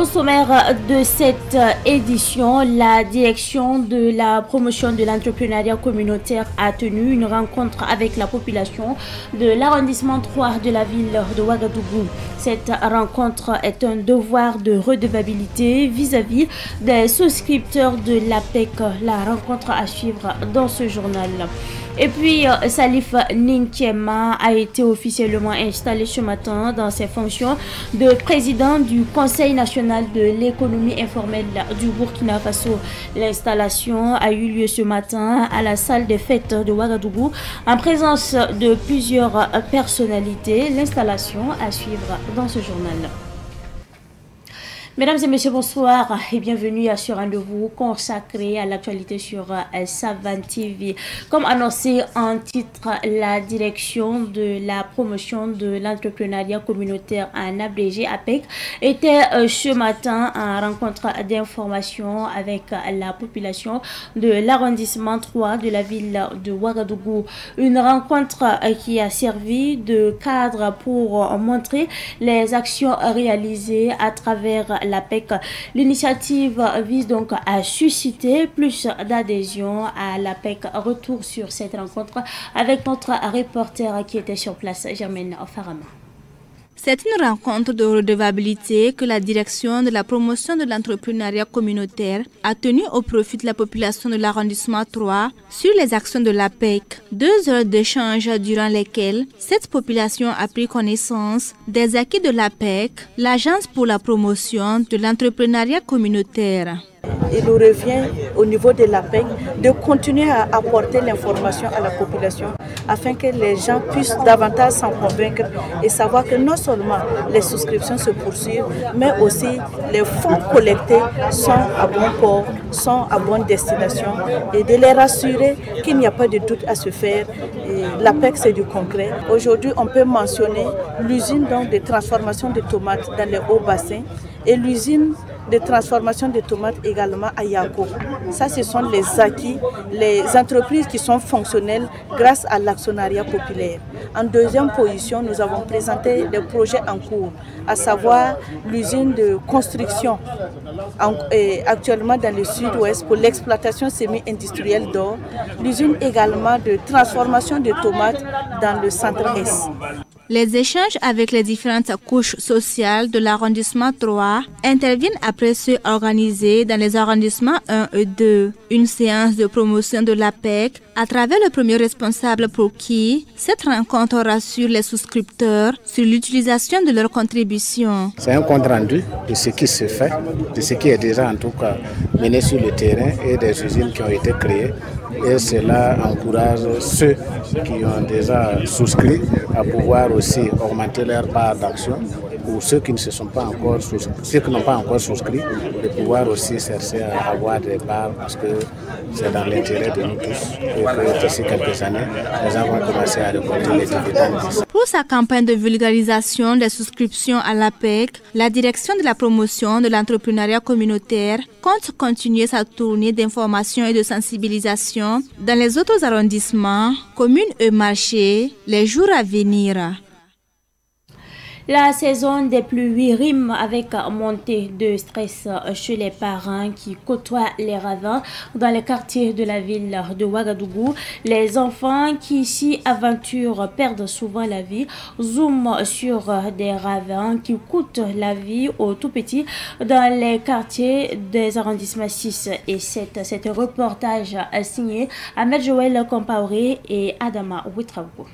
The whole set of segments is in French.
Au sommaire de cette édition, la direction de la promotion de l'entrepreneuriat communautaire a tenu une rencontre avec la population de l'arrondissement 3 de la ville de Ouagadougou. Cette rencontre est un devoir de redevabilité vis-à-vis des souscripteurs de l'APEC. La rencontre à suivre dans ce journal. Et puis, Salif Ninkiema a été officiellement installé ce matin dans ses fonctions de président du Conseil national de l'économie informelle du Burkina Faso. L'installation a eu lieu ce matin à la salle des fêtes de Ouagadougou en présence de plusieurs personnalités. L'installation à suivre dans ce journal. Mesdames et messieurs, bonsoir et bienvenue à ce rendez-vous consacré à l'actualité sur Savane TV. Comme annoncé en titre, la direction de la promotion de l'entrepreneuriat communautaire en abrégé APEC était ce matin en rencontre d'information avec la population de l'arrondissement 3 de la ville de Ouagadougou. Une rencontre qui a servi de cadre pour montrer les actions réalisées à travers l'APEC. L'initiative vise donc à susciter plus d'adhésion à l'APEC. Retour sur cette rencontre avec notre reporter qui était sur place, Germaine Farama. C'est une rencontre de redevabilité que la direction de la promotion de l'entrepreneuriat communautaire a tenue au profit de la population de l'arrondissement 3 sur les actions de l'APEC. 2 heures d'échange durant lesquelles cette population a pris connaissance des acquis de l'APEC, l'agence pour la promotion de l'entrepreneuriat communautaire. Il nous revient au niveau de l'APEC de continuer à apporter l'information à la population afin que les gens puissent davantage s'en convaincre et savoir que non seulement les souscriptions se poursuivent, mais aussi les fonds collectés sont à bon port, sont à bonne destination et de les rassurer qu'il n'y a pas de doute à se faire. L'APEC, c'est du concret. Aujourd'hui, on peut mentionner l'usine de transformation de tomates dans les hauts bassins et l'usine de transformation de tomates également à Yako. Ça, ce sont les acquis, les entreprises qui sont fonctionnelles grâce à l'actionnariat populaire. En deuxième position, nous avons présenté des projets en cours, à savoir l'usine de construction actuellement dans le sud-ouest pour l'exploitation semi-industrielle d'or, l'usine également de transformation de tomates dans le centre-est. Les échanges avec les différentes couches sociales de l'arrondissement 3 interviennent après ceux organisés dans les arrondissements 1 et 2. Une séance de promotion de l'APEC à travers le premier responsable pour qui cette rencontre rassure les souscripteurs sur l'utilisation de leurs contributions. C'est un compte rendu de ce qui se fait, de ce qui est déjà en tout cas mené sur le terrain et des usines qui ont été créées. Et cela encourage ceux qui ont déjà souscrit à pouvoir aussi augmenter leur part d'action, ou ceux qui ne se sont pas encore ceux qui n'ont pas encore souscrit, de pouvoir aussi chercher à avoir des parts parce que c'est dans l'intérêt de nous tous et que d'ici quelques années, les gens vont commencer à récolter les dividendes. Pour sa campagne de vulgarisation des souscriptions à l'APEC, la direction de la promotion de l'entrepreneuriat communautaire compte continuer sa tournée d'information et de sensibilisation dans les autres arrondissements, communes et marchés les jours à venir. La saison des pluies rime avec montée de stress chez les parents qui côtoient les ravins dans les quartiers de la ville de Ouagadougou. Les enfants qui s'y aventurent perdent souvent la vie. Zoom sur des ravins qui coûtent la vie aux tout-petits dans les quartiers des arrondissements 6 et 7. C'est un reportage signé Ahmed Joël Compaoré et Adama Ouitraogo.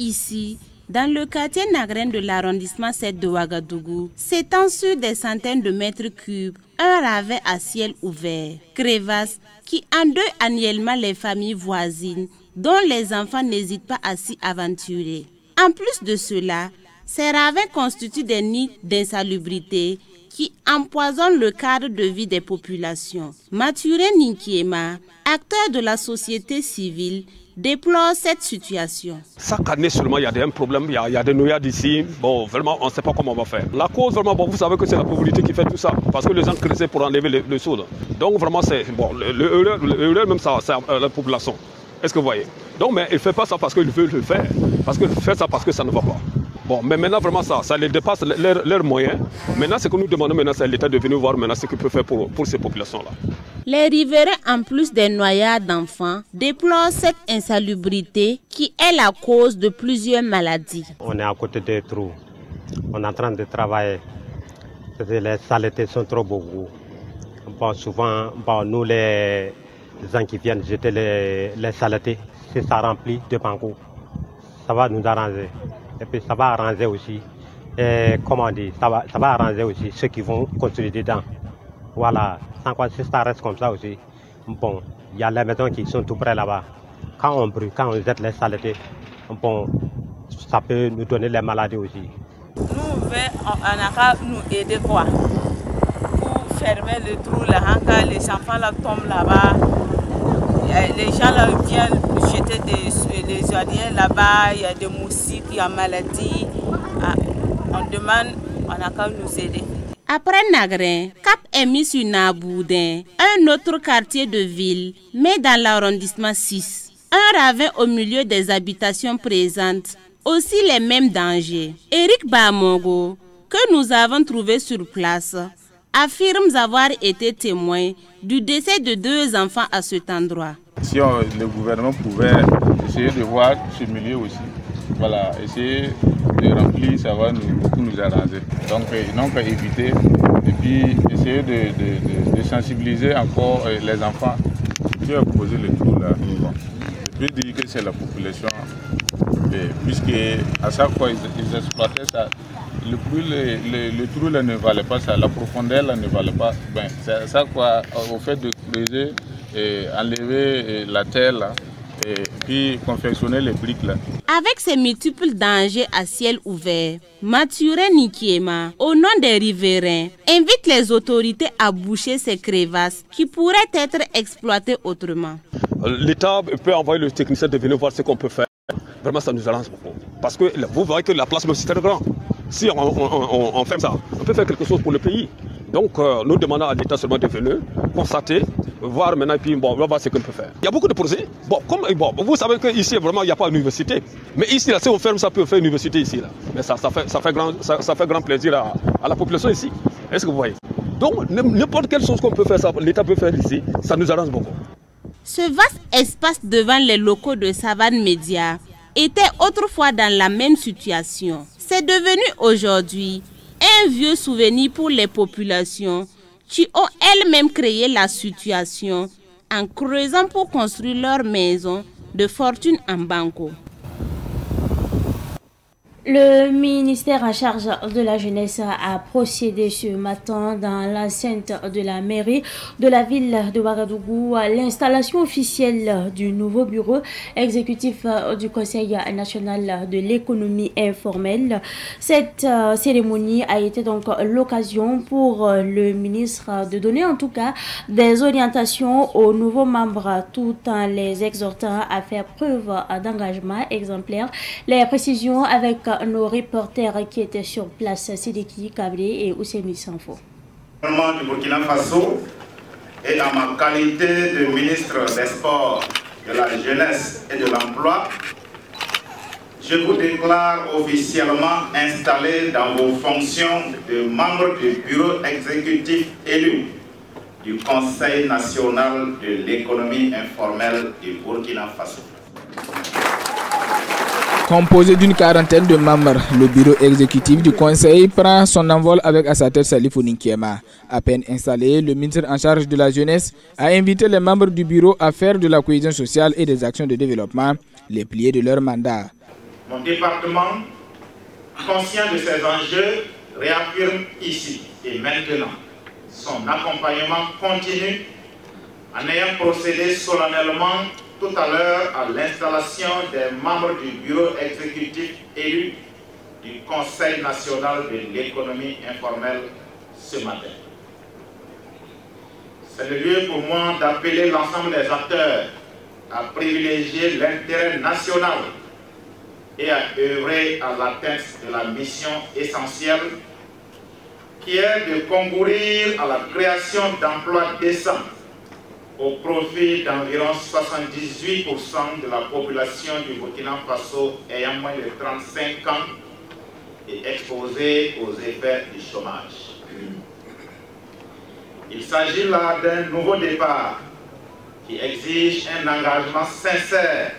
Ici, dans le quartier Nagren de l'arrondissement 7 de Ouagadougou, s'étend sur des centaines de mètres cubes un ravin à ciel ouvert, crevasse qui endeuille annuellement les familles voisines dont les enfants n'hésitent pas à s'y aventurer. En plus de cela, ces ravins constituent des nids d'insalubrité qui empoisonnent le cadre de vie des populations. Mathuré Ninkiema, acteur de la société civile, déplore cette situation. Chaque année seulement, il y a un problème, il y a des noyades ici. Bon, vraiment, on ne sait pas comment on va faire. La cause, vraiment, bon, vous savez que c'est la pauvreté qui fait tout ça. Parce que les gens creusaient pour enlever le soude. Donc, vraiment, c'est bon, le même, ça, c'est la population. Est-ce que vous voyez? Donc, mais il ne fait pas ça parce qu'il veut le faire. Parce qu'il fait ça parce que ça ne va pas. Bon, mais maintenant, vraiment, ça les dépasse leurs moyens. Maintenant, ce que nous demandons maintenant, c'est à l'État de venir voir maintenant ce qu'il peut faire pour ces populations-là. Les riverains, en plus des noyades d'enfants, déplorent cette insalubrité qui est la cause de plusieurs maladies. On est à côté des trous. On est en train de travailler. Les saletés sont trop beaucoup. Bon, souvent, nous, les gens qui viennent jeter les saletés, si ça remplit de banco, ça va nous arranger. Et puis ça va arranger aussi, comment on dit, ça va arranger aussi ceux qui vont construire dedans. Voilà, sans quoi si ça reste comme ça aussi, bon, il y a les maisons qui sont tout près là-bas. Quand on brûle, quand on jette les saletés, bon, ça peut nous donner les maladies aussi. Nous, on a qu'à nous aider quoi, pour fermer le trou là, quand les enfants là tombent là-bas. Les gens là viennent jeter des jardins là-bas, il y a des moustiques, il y a maladies. On demande, on a qu'à nous aider. Après Nagrin, cap est mis sur Naboudin, un autre quartier de ville, mais dans l'arrondissement 6. Un ravin au milieu des habitations présente aussi les mêmes dangers. Eric Bamongo, que nous avons trouvé sur place, affirme avoir été témoin du décès de 2 enfants à cet endroit. Si le gouvernement pouvait essayer de voir ce milieu aussi, voilà, essayer de remplir, ça va beaucoup nous arranger. Donc ils n'ont qu'à éviter et puis essayer de sensibiliser encore les enfants qui ont posé le trou là. Bon, je peux dire que c'est la population, puisque à chaque fois ils exploitaient ça. Le trou là ne valait pas ça, la profondeur là ne valait pas. Ben, c'est ça quoi, au fait de creuser, enlever la terre là, et puis confectionner les briques là. Avec ces multiples dangers à ciel ouvert, Mathurin Nikiema, au nom des riverains, invite les autorités à boucher ces crevasses qui pourraient être exploitées autrement. L'État peut envoyer le technicien de venir voir ce qu'on peut faire. Vraiment, ça nous arrange beaucoup. Parce que vous voyez que la place même c'est très grand. Si on fait ça, on peut faire quelque chose pour le pays. Donc nous demandons à l'État seulement de venir, constater, voir maintenant, et puis bon, on va voir ce qu'on peut faire. Il y a beaucoup de projets. Bon, vous savez qu'ici, vraiment, il n'y a pas d'université. Mais ici, là, si on ferme, ça peut faire une université ici. Là. Mais ça fait grand plaisir à la population ici. Est-ce que vous voyez? Donc, n'importe quelle chose qu'on peut faire, l'État peut faire ici, ça nous arrange beaucoup. Ce vaste espace devant les locaux de Savane Média était autrefois dans la même situation. C'est devenu aujourd'hui un vieux souvenir pour les populations qui ont elles-mêmes créé la situation en creusant pour construire leur maison de fortune en banco. Le ministère en charge de la jeunesse a procédé ce matin dans l'enceinte de la mairie de la ville de Ouagadougou à l'installation officielle du nouveau bureau exécutif du Conseil national de l'économie informelle. Cette cérémonie a été donc l'occasion pour le ministre de donner en tout cas des orientations aux nouveaux membres tout en les exhortant à faire preuve d'engagement exemplaire. Les précisions avec nos reporters qui étaient sur place, Sidiki Kabré et Oussemi Sanfo. Du Burkina Faso et en ma qualité de ministre des Sports, de la Jeunesse et de l'Emploi, je vous déclare officiellement installé dans vos fonctions de membre du bureau exécutif élu du Conseil national de l'économie informelle du Burkina Faso. Composé d'une quarantaine de membres, le bureau exécutif du Conseil prend son envol avec à sa tête Salifou Ninkiema. À peine installé, le ministre en charge de la jeunesse a invité les membres du bureau à faire de la cohésion sociale et des actions de développement les piliers de leur mandat. Mon département, conscient de ces enjeux, réaffirme ici et maintenant son accompagnement continu en ayant procédé solennellement tout à l'heure à l'installation des membres du bureau exécutif élu du Conseil national de l'économie informelle ce matin. C'est le lieu pour moi d'appeler l'ensemble des acteurs à privilégier l'intérêt national et à œuvrer à l'atteinte de la mission essentielle qui est de concourir à la création d'emplois décents au profit d'environ 78% de la population du Burkina Faso ayant moins de 35 ans et exposés aux effets du chômage. Il s'agit là d'un nouveau départ qui exige un engagement sincère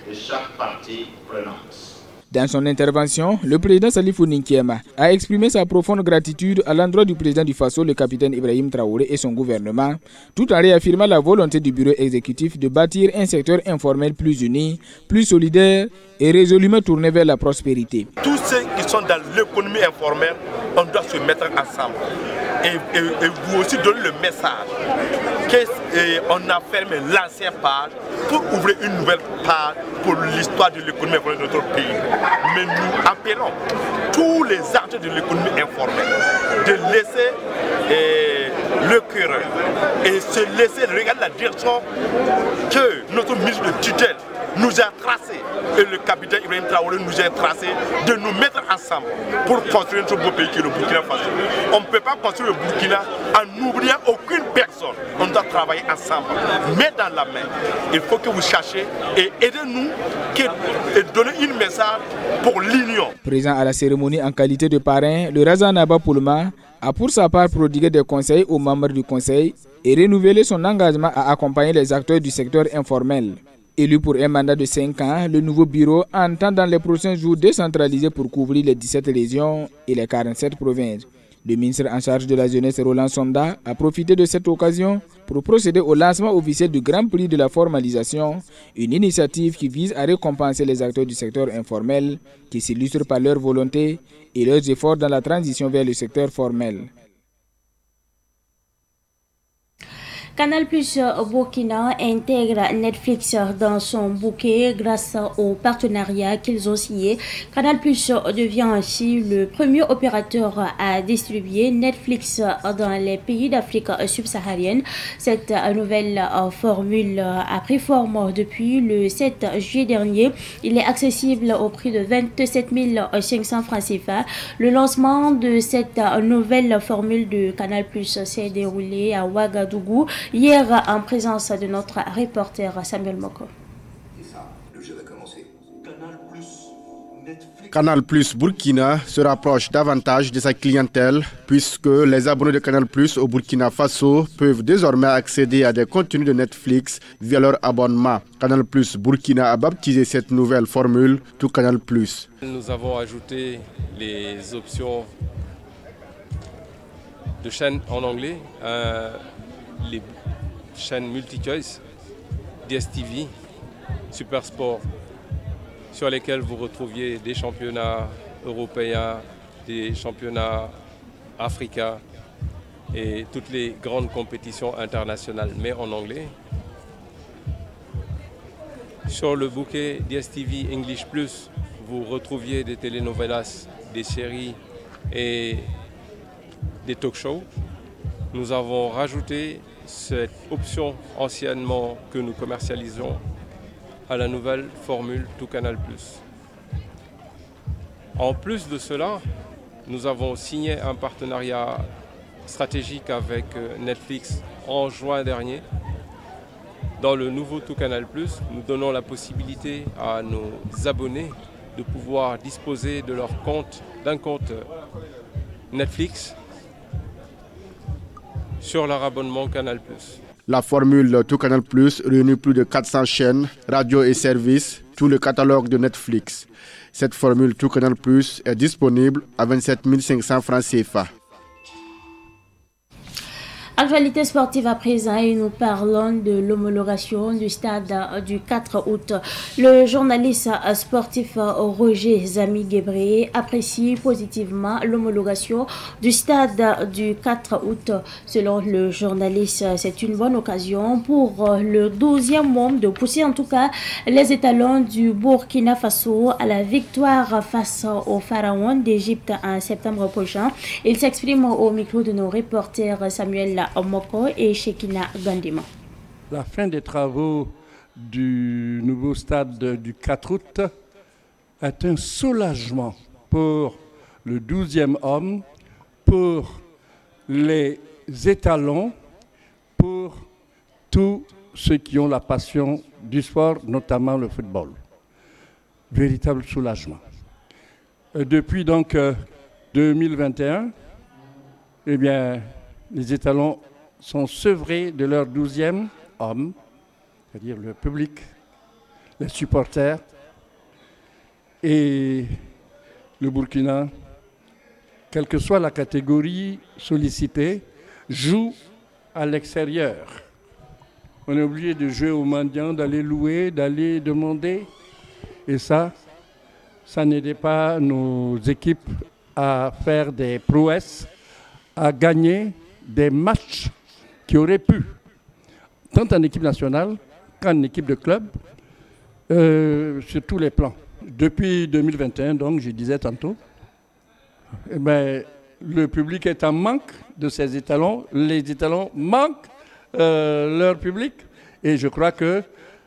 de chaque partie prenante. Dans son intervention, le président Salifou Ninkiema a exprimé sa profonde gratitude à l'endroit du président du Faso, le capitaine Ibrahim Traoré et son gouvernement, tout en réaffirmant la volonté du bureau exécutif de bâtir un secteur informel plus uni, plus solidaire et résolument tourné vers la prospérité. Tous ceux qui sont dans l'économie informelle, on doit se mettre ensemble et vous aussi donner le message qu'on a fermé l'ancienne page pour ouvrir une nouvelle page pour l'histoire de l'économie informelle de notre pays. Mais nous appelons tous les acteurs de l'économie informelle de laisser le cœur et se laisser regarder la direction que notre ministre de tutelle nous a tracé et le capitaine Ibrahim Traoré nous a tracé de nous mettre ensemble pour construire notre beau pays qui est le Burkina Faso. On ne peut pas construire le Burkina en n'oubliant aucune personne. On doit travailler ensemble, main dans la main. Il faut que vous cherchiez et aidez-nous et donnez un message pour l'union. Présent à la cérémonie en qualité de parrain, le Razanaba Poulma a pour sa part prodigué des conseils aux membres du conseil et renouvelé son engagement à accompagner les acteurs du secteur informel. Élu pour un mandat de 5 ans, le nouveau bureau entend dans les prochains jours décentraliser pour couvrir les 17 régions et les 47 provinces. Le ministre en charge de la jeunesse, Roland Sonda, a profité de cette occasion pour procéder au lancement officiel du Grand Prix de la formalisation, une initiative qui vise à récompenser les acteurs du secteur informel qui s'illustrent par leur volonté et leurs efforts dans la transition vers le secteur formel. Canal Plus Burkina intègre Netflix dans son bouquet grâce au partenariat qu'ils ont signé. Canal Plus devient ainsi le premier opérateur à distribuer Netflix dans les pays d'Afrique subsaharienne. Cette nouvelle formule a pris forme depuis le 7 juillet dernier. Il est accessible au prix de 27 500 francs CFA. Le lancement de cette nouvelle formule de Canal Plus s'est déroulé à Ouagadougou hier en présence de notre reporter Samuel Moko. Canal Plus Burkina se rapproche davantage de sa clientèle puisque les abonnés de Canal Plus au Burkina Faso peuvent désormais accéder à des contenus de Netflix via leur abonnement. Canal Plus Burkina a baptisé cette nouvelle formule Tout Canal Plus. Nous avons ajouté les options de chaînes en anglais, les chaînes multi-choice, DSTV, Super Sport, sur lesquelles vous retrouviez des championnats européens, des championnats africains et toutes les grandes compétitions internationales, mais en anglais. Sur le bouquet DSTV English Plus, vous retrouviez des telenovelas, des séries et des talk-shows. Nous avons rajouté cette option anciennement que nous commercialisons à la nouvelle formule Tout Canal Plus. En plus de cela, nous avons signé un partenariat stratégique avec Netflix en juin dernier. Dans le nouveau Tout Canal Plus, nous donnons la possibilité à nos abonnés de pouvoir disposer de leur compte, d'un compte Netflix sur leur abonnement Canal+. La formule Tout Canal Plus réunit plus de 400 chaînes, radios et services, tout le catalogue de Netflix. Cette formule Tout Canal Plus est disponible à 27 500 francs CFA. Actualité sportive à présent et nous parlons de l'homologation du stade du 4 août. Le journaliste sportif Roger Zami Guébré apprécie positivement l'homologation du stade du 4 août. Selon le journaliste, c'est une bonne occasion pour le 12e membre de pousser en tout cas les étalons du Burkina Faso à la victoire face au Pharaon d'Égypte en septembre prochain. Il s'exprime au micro de nos reporters Samuel Moko et Shekina Gandima. La fin des travaux du nouveau stade du 4 août est un soulagement pour le 12e homme, pour les étalons, pour tous ceux qui ont la passion du sport, notamment le football. Véritable soulagement. depuis donc 2021, eh bien, les étalons sont sevrés de leur 12e homme, c'est-à-dire le public, les supporters, et le Burkina, quelle que soit la catégorie sollicitée, joue à l'extérieur. On est obligé de jouer aux mendiants, d'aller louer, d'aller demander. Et ça n'aidait pas nos équipes à faire des prouesses, à gagner des matchs qui auraient pu, tant en équipe nationale qu'en équipe de club, sur tous les plans. Depuis 2021, donc, je disais tantôt, eh bien, le public est en manque de ses étalons. Les étalons manquent leur public. Et je crois que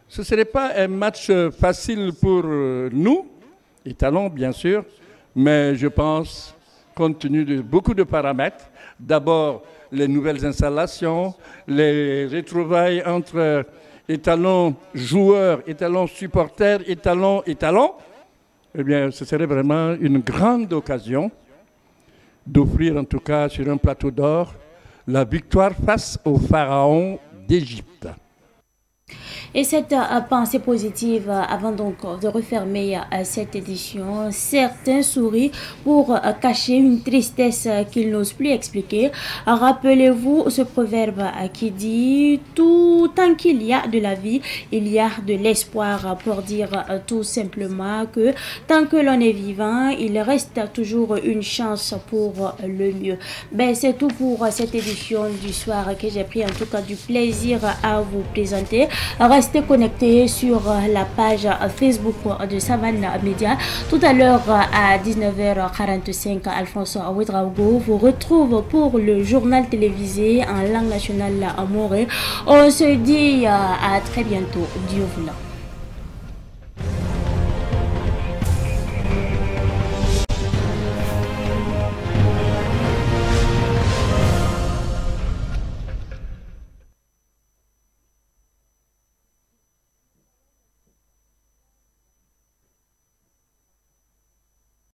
ce ne serait pas un match facile pour nous, étalons bien sûr, mais je pense, compte tenu de beaucoup de paramètres, d'abord les nouvelles installations, les retrouvailles entre étalons joueurs, étalons supporters, étalons, eh bien, ce serait vraiment une grande occasion d'offrir, en tout cas sur un plateau d'or, la victoire face au pharaon d'Égypte. Et cette pensée positive, avant donc de refermer cette édition, certains sourient pour cacher une tristesse qu'ils n'osent plus expliquer. Rappelez-vous ce proverbe qui dit « Tout tant qu'il y a de la vie, il y a de l'espoir » pour dire tout simplement que tant que l'on est vivant, il reste toujours une chance pour le mieux. Ben, c'est tout pour cette édition du soir que j'ai pris en tout cas du plaisir à vous présenter. Restez connectés sur la page Facebook de Savane Média. Tout à l'heure à 19h45, Alphonse Ouedraogo vous retrouve pour le journal télévisé en langue nationale à Morée. On se dit à très bientôt. Dieu vous